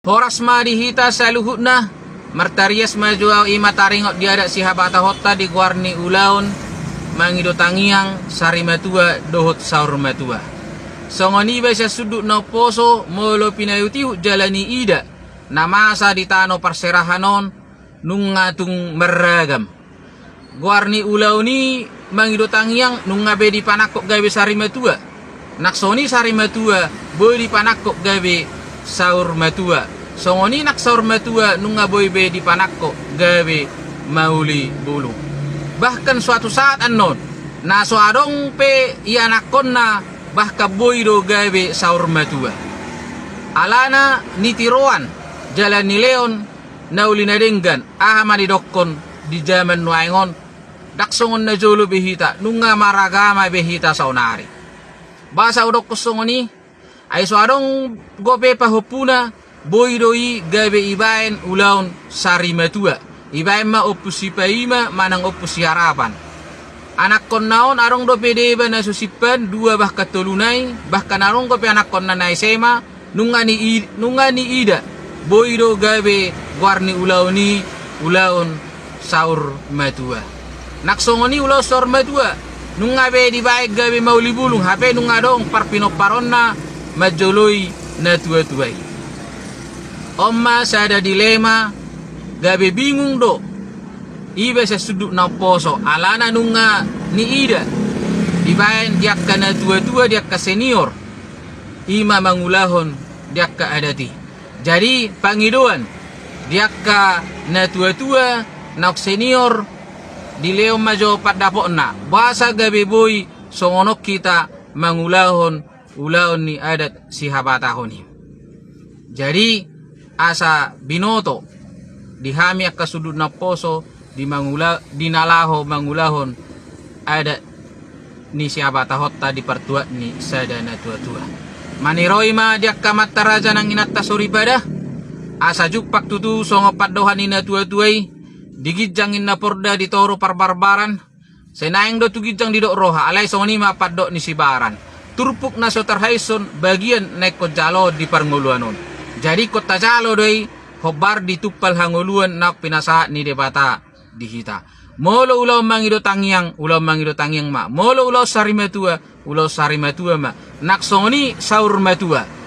Horas ma dihita saluhutna martarias majuau ima taringot diadak si habata hotta di guarni ulaun mangido tangiang sari matua dohot saur matua. Songoni basa sudut no poso molo pinayuti jalani ida namasa di tano perserahanon nungatung meragam. Guarni ulauni mangido tangiang nungabe di panakok gawe sari matua. Naksoni sari matua boy di panakok gawe saur matua. Songoni nak saur matua nunga boy be di panakok gawe mauli bulu. Bahkan suatu saat anon na soadong pe ia nakonna bahkan boy do gawe saur matua. Alana nitiroan jalan ni leon nauli nadenggan ahamani dokkon di zaman nuaingon daksongon na jolo behita nunga maragama behita saunari. Basa udok kusongoni ay soadong gope pahopuna boy doi gawe ibaen ulaun sari matua. Ibaen ma opusi paima manang opusi harapan. Anak kon naon arong do pede ba na susipan dua bah katulunay bahkan arong gope anak kon na naisema nunga ni ida boy do gawe guarni ulaun saur matua. Naksongoni ulau saur matua nunga be di baik gawe mauli bulung hape nunga dong parpino paronna majoloi na tua-tuai. Omma sada dilema gabe bingung do ibe sa sudut na poso alana nunga ni ida ibaen diak ka na tua-tua diak ka senior ima mangulahon diak ka adati. Jadi pangiduan diak ka na tua-tua na senior di leo majo padapok na basa gabe boy songonok kita mangulahon ulaon ni adat si habatahoni. Jadi asa binoto dihami akka sudut na poso dinalaho mangulahon adat ni si habatahotta di pertua ni sadana tua-tua. Maniroi ma diak kamat taraja nang inatta suribadah asa jupak tutu songo paddohan ina tua-tuai digijangin na porda di toro parbarbaran senaing do tugijang di do roha alay songoni ma paddo ni sibaran turpuk na sotar haison bagian naik ko jalo di parnguluanon. Jadi kota jalo doi hobar di tupal hanguluan nak pinasa ni debata di hita. Molo ulau mangido tangiang ma. Molo ulau sari matua ma. Nak songoni saur matua.